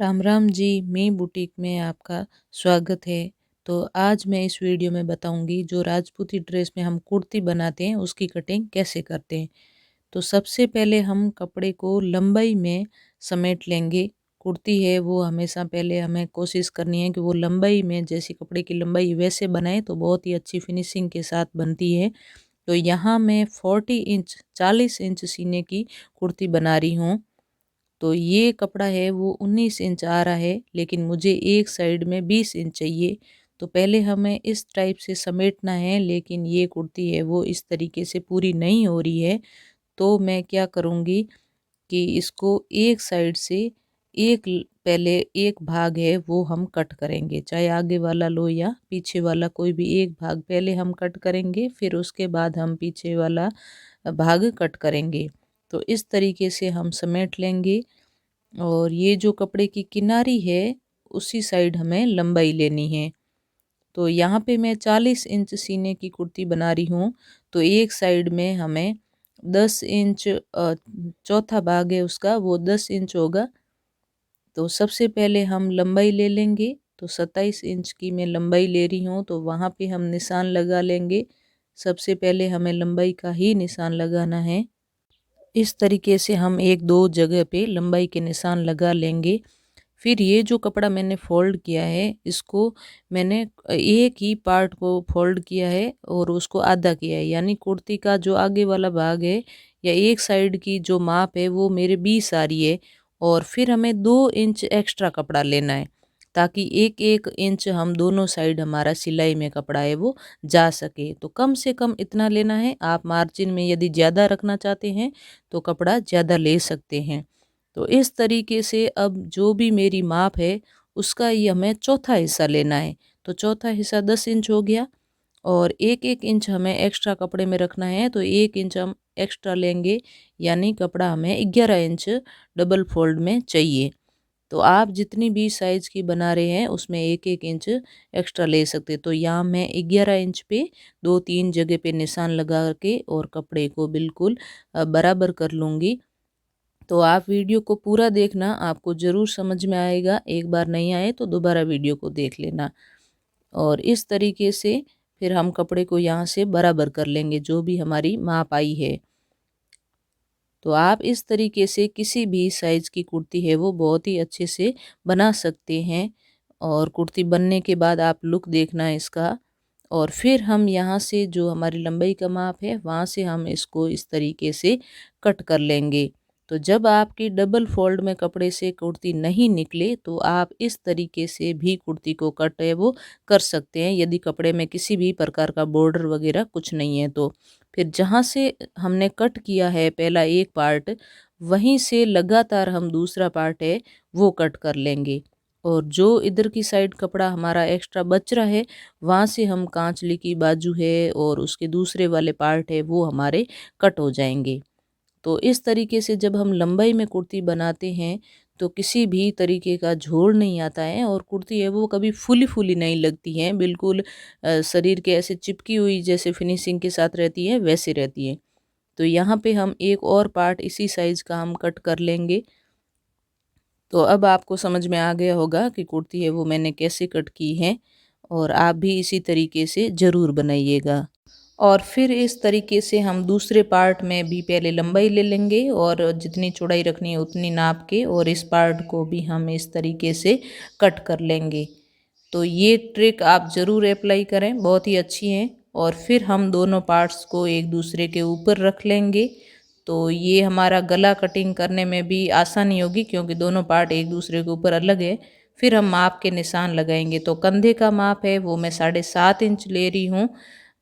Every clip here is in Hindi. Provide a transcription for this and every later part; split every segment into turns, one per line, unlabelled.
राम राम जी, मैं बुटीक में आपका स्वागत है। तो आज मैं इस वीडियो में बताऊंगी जो राजपूती ड्रेस में हम कुर्ती बनाते हैं उसकी कटिंग कैसे करते हैं। तो सबसे पहले हम कपड़े को लंबाई में समेट लेंगे। कुर्ती है वो हमेशा पहले हमें कोशिश करनी है कि वो लंबाई में, जैसी कपड़े की लंबाई वैसे बनाए तो बहुत ही अच्छी फिनिशिंग के साथ बनती है। तो यहाँ मैं 40 इंच सीने की कुर्ती बना रही हूँ। तो ये कपड़ा है वो 19 इंच आ रहा है, लेकिन मुझे एक साइड में 20 इंच चाहिए। तो पहले हमें इस टाइप से समेटना है, लेकिन ये कुर्ती है वो इस तरीके से पूरी नहीं हो रही है। तो मैं क्या करूँगी कि इसको एक साइड से पहले एक भाग है वो हम कट करेंगे, चाहे आगे वाला लो या पीछे वाला, कोई भी एक भाग पहले हम कट करेंगे, फिर उसके बाद हम पीछे वाला भाग कट करेंगे। तो इस तरीके से हम समेट लेंगे। और ये जो कपड़े की किनारी है उसी साइड हमें लंबाई लेनी है। तो यहाँ पे मैं 40 इंच सीने की कुर्ती बना रही हूँ। तो एक साइड में हमें 10 इंच चौथा भाग है उसका वो 10 इंच होगा। तो सबसे पहले हम लंबाई ले लेंगे। तो 27 इंच की मैं लंबाई ले रही हूँ, तो वहाँ पे हम निशान लगा लेंगे। सबसे पहले हमें लंबाई का ही निशान लगाना है। इस तरीके से हम एक दो जगह पे लंबाई के निशान लगा लेंगे। फिर ये जो कपड़ा मैंने फ़ोल्ड किया है इसको मैंने एक ही पार्ट को फ़ोल्ड किया है और उसको आधा किया है, यानी कुर्ती का जो आगे वाला भाग है या एक साइड की जो माप है वो मेरे 20 आ रही है। और फिर हमें 2 इंच एक्स्ट्रा कपड़ा लेना है, ताकि एक एक इंच हम दोनों साइड हमारा सिलाई में कपड़ा है वो जा सके। तो कम से कम इतना लेना है। आप मार्जिन में यदि ज़्यादा रखना चाहते हैं तो कपड़ा ज़्यादा ले सकते हैं। तो इस तरीके से अब जो भी मेरी माप है उसका ये हमें चौथा हिस्सा लेना है। तो चौथा हिस्सा 10 इंच हो गया और एक एक इंच हमें एक्स्ट्रा कपड़े में रखना है, तो एक इंच हम एक्स्ट्रा लेंगे, यानी कपड़ा हमें 11 इंच डबल फोल्ड में चाहिए। तो आप जितनी भी साइज़ की बना रहे हैं उसमें एक एक इंच एक्स्ट्रा ले सकते। तो यहाँ मैं 11 इंच पे दो तीन जगह पे निशान लगा के और कपड़े को बिल्कुल बराबर कर लूँगी। तो आप वीडियो को पूरा देखना, आपको ज़रूर समझ में आएगा। एक बार नहीं आए तो दोबारा वीडियो को देख लेना। और इस तरीके से फिर हम कपड़े को यहाँ से बराबर कर लेंगे जो भी हमारी माप आई है। तो आप इस तरीके से किसी भी साइज़ की कुर्ती है वो बहुत ही अच्छे से बना सकते हैं। और कुर्ती बनने के बाद आप लुक देखना इसका। और फिर हम यहाँ से जो हमारी लंबाई का माप है वहाँ से हम इसको इस तरीके से कट कर लेंगे। तो जब आपकी डबल फोल्ड में कपड़े से कुर्ती नहीं निकले तो आप इस तरीके से भी कुर्ती को कट है वो कर सकते हैं, यदि कपड़े में किसी भी प्रकार का बॉर्डर वगैरह कुछ नहीं है तो। फिर जहाँ से हमने कट किया है पहला एक पार्ट, वहीं से लगातार हम दूसरा पार्ट है वो कट कर लेंगे। और जो इधर की साइड कपड़ा हमारा एक्स्ट्रा बच रहा है वहाँ से हम कांचली की बाजू है और उसके दूसरे वाले पार्ट है वो हमारे कट हो जाएंगे। तो इस तरीके से जब हम लंबाई में कुर्ती बनाते हैं तो किसी भी तरीके का झोल नहीं आता है और कुर्ती है वो कभी फुली फुली नहीं लगती है, बिल्कुल शरीर के ऐसे चिपकी हुई जैसे फिनिशिंग के साथ रहती है वैसे रहती है। तो यहाँ पे हम एक और पार्ट इसी साइज़ का हम कट कर लेंगे। तो अब आपको समझ में आ गया होगा कि कुर्ती है वो मैंने कैसे कट की है, और आप भी इसी तरीके से ज़रूर बनाइएगा। और फिर इस तरीके से हम दूसरे पार्ट में भी पहले लंबाई ले लेंगे और जितनी चौड़ाई रखनी है उतनी नाप के, और इस पार्ट को भी हम इस तरीके से कट कर लेंगे। तो ये ट्रिक आप ज़रूर अप्लाई करें, बहुत ही अच्छी है। और फिर हम दोनों पार्ट्स को एक दूसरे के ऊपर रख लेंगे। तो ये हमारा गला कटिंग करने में भी आसानी होगी क्योंकि दोनों पार्ट एक दूसरे के ऊपर अलग है। फिर हम माप के निशान लगाएंगे। तो कंधे का माप है वो मैं 7.5 इंच ले रही हूँ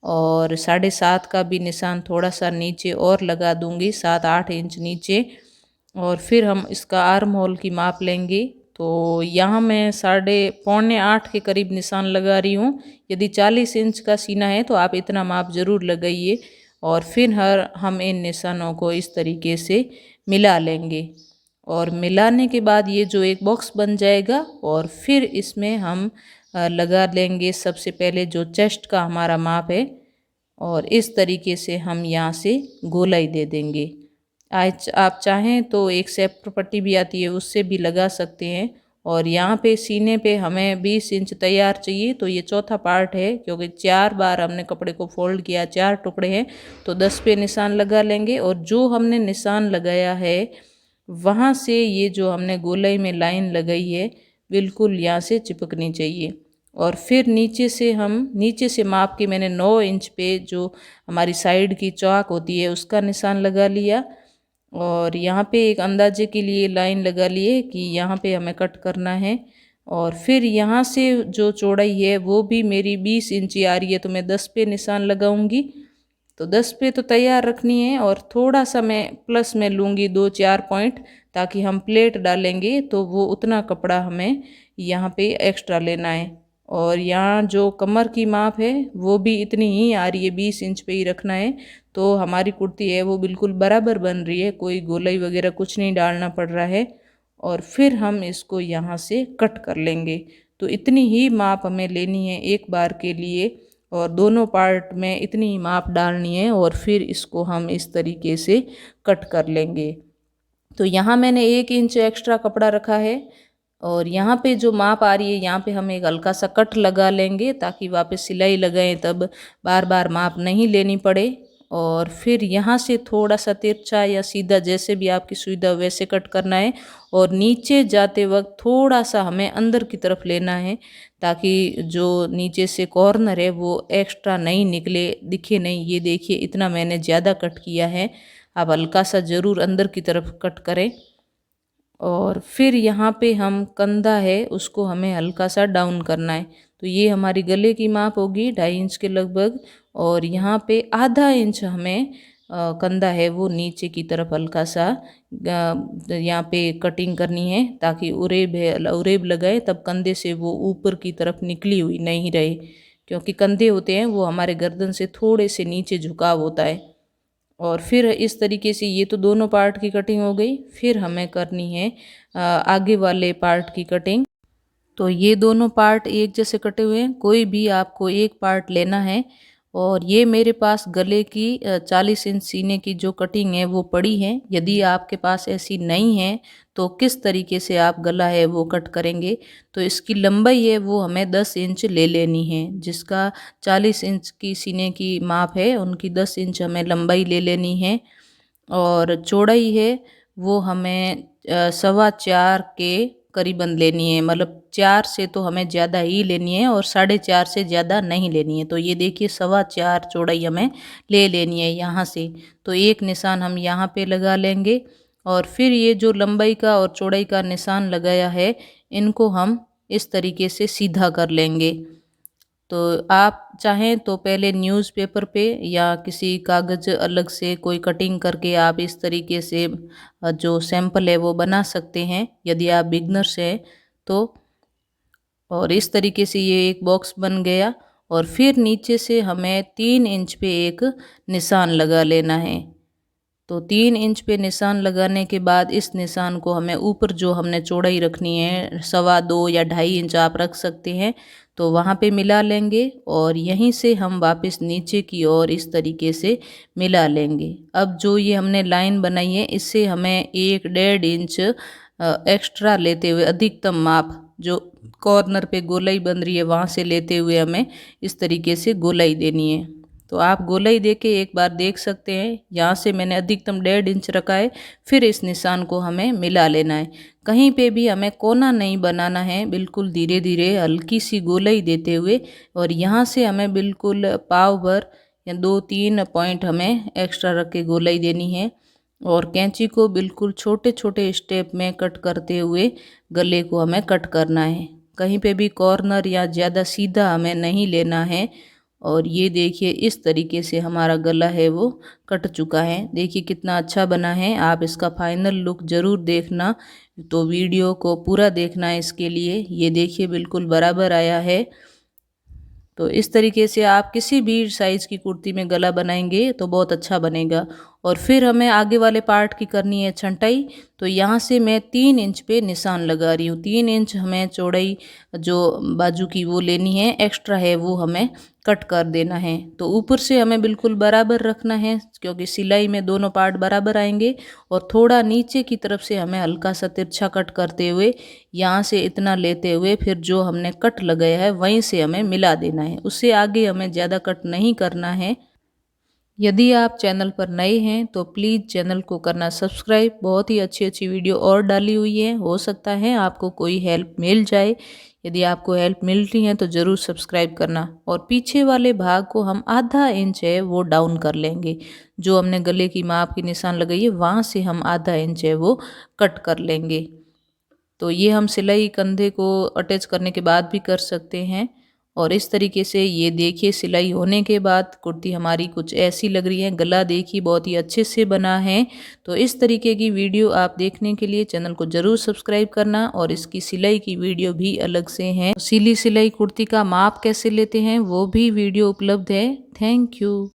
और 7.5 का भी निशान थोड़ा सा नीचे और लगा दूंगी, 7-8 इंच नीचे। और फिर हम इसका आर्म होल की माप लेंगे। तो यहाँ मैं 7.75 के करीब निशान लगा रही हूँ। यदि 40 इंच का सीना है तो आप इतना माप ज़रूर लगाइए। और फिर हम इन निशानों को इस तरीके से मिला लेंगे। और मिलाने के बाद ये जो एक बॉक्स बन जाएगा और फिर इसमें हम लगा लेंगे सबसे पहले जो चेस्ट का हमारा माप है, और इस तरीके से हम यहाँ से गोलाई दे देंगे। आज आप चाहें तो एक सेफ्ट पट्टी भी आती है उससे भी लगा सकते हैं, और यहाँ पे सीने पे हमें 20 इंच तैयार चाहिए। तो ये चौथा पार्ट है, क्योंकि 4 बार हमने कपड़े को फोल्ड किया, 4 टुकड़े हैं, तो 10 पे निशान लगा लेंगे। और जो हमने निशान लगाया है वहाँ से ये जो हमने गोलाई में लाइन लगाई है बिल्कुल यहाँ से चिपकनी चाहिए। और फिर नीचे से माप के मैंने 9 इंच पे जो हमारी साइड की चौक होती है उसका निशान लगा लिया। और यहाँ पे एक अंदाजे के लिए लाइन लगा लिए कि यहाँ पे हमें कट करना है। और फिर यहाँ से जो चौड़ाई है वो भी मेरी 20 इंची आ रही है, तो मैं 10 पे निशान लगाऊंगी। तो 10 पे तो तैयार रखनी है, और थोड़ा सा मैं प्लस में लूँगी 2-4 पॉइंट, ताकि हम प्लेट डालेंगे तो वो उतना कपड़ा हमें यहाँ पे एक्स्ट्रा लेना है। और यहाँ जो कमर की माप है वो भी इतनी ही आ रही है, 20 इंच पे ही रखना है। तो हमारी कुर्ती है वो बिल्कुल बराबर बन रही है, कोई गोलाई वगैरह कुछ नहीं डालना पड़ रहा है। और फिर हम इसको यहाँ से कट कर लेंगे। तो इतनी ही माप हमें लेनी है एक बार के लिए, और दोनों पार्ट में इतनी ही माप डालनी है, और फिर इसको हम इस तरीके से कट कर लेंगे। तो यहाँ मैंने 1 इंच एक्स्ट्रा कपड़ा रखा है, और यहाँ पे जो माप आ रही है यहाँ पे हम एक हल्का सा कट लगा लेंगे, ताकि वापस सिलाई लगाएं तब बार बार माप नहीं लेनी पड़े। और फिर यहाँ से थोड़ा सा तिरछा या सीधा जैसे भी आपकी सुविधा वैसे कट करना है। और नीचे जाते वक्त थोड़ा सा हमें अंदर की तरफ लेना है, ताकि जो नीचे से कॉर्नर है वो एक्स्ट्रा नहीं निकले, दिखे नहीं। ये देखिए इतना मैंने ज़्यादा कट किया है, आप हल्का सा ज़रूर अंदर की तरफ कट करें। और फिर यहाँ पे हम कंधा है उसको हमें हल्का सा डाउन करना है। तो ये हमारी गले की माप होगी 2.5 इंच के लगभग, और यहाँ पे आधा इंच हमें कंधा है वो नीचे की तरफ हल्का सा यहाँ पे कटिंग करनी है, ताकि उरेब लगाए तब कंधे से वो ऊपर की तरफ निकली हुई नहीं रहे। क्योंकि कंधे होते हैं वो हमारे गर्दन से थोड़े से नीचे झुकाव होता है। और फिर इस तरीके से ये तो दोनों पार्ट की कटिंग हो गई। फिर हमें करनी है आगे वाले पार्ट की कटिंग। तो ये दोनों पार्ट एक जैसे कटे हुए हैं, कोई भी आपको एक पार्ट लेना है। और ये मेरे पास गले की 40 इंच सीने की जो कटिंग है वो पड़ी है। यदि आपके पास ऐसी नहीं है तो किस तरीके से आप गला है वो कट करेंगे। तो इसकी लंबाई है वो हमें 10 इंच ले लेनी है। जिसका 40 इंच की सीने की माप है उनकी 10 इंच हमें लंबाई ले लेनी है। और चौड़ाई है वो हमें 4.25 के करीबन लेनी है। मतलब 4 से तो हमें ज़्यादा ही लेनी है, और 4.5 से ज़्यादा नहीं लेनी है। तो ये देखिए 4.25 चौड़ाई हमें ले लेनी है यहाँ से। तो एक निशान हम यहाँ पे लगा लेंगे, और फिर ये जो लंबाई का और चौड़ाई का निशान लगाया है इनको हम इस तरीके से सीधा कर लेंगे। तो आप चाहें तो पहले न्यूज़पेपर पे या किसी कागज़ अलग से कोई कटिंग करके आप इस तरीके से जो सैंपल है वो बना सकते हैं, यदि आप बिगनर्स हैं तो। और इस तरीके से ये एक बॉक्स बन गया। और फिर नीचे से हमें 3 इंच पे एक निशान लगा लेना है। तो 3 इंच पे निशान लगाने के बाद इस निशान को हमें ऊपर जो हमने चौड़ाई रखनी है 2.25 या 2.5 इंच आप रख सकते हैं, तो वहाँ पे मिला लेंगे। और यहीं से हम वापस नीचे की ओर इस तरीके से मिला लेंगे। अब जो ये हमने लाइन बनाई है इससे हमें 1-1.5 इंच एक्स्ट्रा लेते हुए अधिकतम माप जो कॉर्नर पे गोलाई बन रही है वहाँ से लेते हुए हमें इस तरीके से गोलाई देनी है। तो आप गोलाई दे के एक बार देख सकते हैं, यहाँ से मैंने अधिकतम 1.5 इंच रखा है। फिर इस निशान को हमें मिला लेना है। कहीं पे भी हमें कोना नहीं बनाना है, बिल्कुल धीरे धीरे हल्की सी गोलाई देते हुए। और यहाँ से हमें बिल्कुल पाव भर या 2-3 पॉइंट हमें एक्स्ट्रा रख के गोलाई देनी है। और कैंची को बिल्कुल छोटे छोटे स्टेप में कट करते हुए गले को हमें कट करना है। कहीं पे भी कॉर्नर या ज़्यादा सीधा हमें नहीं लेना है। और ये देखिए इस तरीके से हमारा गला है वो कट चुका है। देखिए कितना अच्छा बना है। आप इसका फाइनल लुक ज़रूर देखना, तो वीडियो को पूरा देखना है इसके लिए। ये देखिए बिल्कुल बराबर आया है। तो इस तरीके से आप किसी भी साइज़ की कुर्ती में गला बनाएंगे तो बहुत अच्छा बनेगा। और फिर हमें आगे वाले पार्ट की करनी है छंटाई। तो यहाँ से मैं 3 इंच पे निशान लगा रही हूँ। 3 इंच हमें चौड़ाई जो बाजू की वो लेनी है, एक्स्ट्रा है वो हमें कट कर देना है। तो ऊपर से हमें बिल्कुल बराबर रखना है क्योंकि सिलाई में दोनों पार्ट बराबर आएंगे। और थोड़ा नीचे की तरफ से हमें हल्का सा तिरछा कट करते हुए यहाँ से इतना लेते हुए फिर जो हमने कट लगाया है वहीं से हमें मिला देना है। उससे आगे हमें ज़्यादा कट नहीं करना है। यदि आप चैनल पर नए हैं तो प्लीज़ चैनल को करना सब्सक्राइब। बहुत ही अच्छी अच्छी वीडियो और डाली हुई है, हो सकता है आपको कोई हेल्प मिल जाए। यदि आपको हेल्प मिल रही है तो ज़रूर सब्सक्राइब करना। और पीछे वाले भाग को हम आधा इंच है वो डाउन कर लेंगे। जो हमने गले की माप की निशान लगाई है वहाँ से हम आधा इंच है वो कट कर लेंगे। तो ये हम सिलाई कंधे को अटैच करने के बाद भी कर सकते हैं। और इस तरीके से ये देखिए सिलाई होने के बाद कुर्ती हमारी कुछ ऐसी लग रही है। गला देखिए बहुत ही अच्छे से बना है। तो इस तरीके की वीडियो आप देखने के लिए चैनल को ज़रूर सब्सक्राइब करना। और इसकी सिलाई की वीडियो भी अलग से है। सिली सिलाई कुर्ती का माप कैसे लेते हैं वो भी वीडियो उपलब्ध है। Thank you.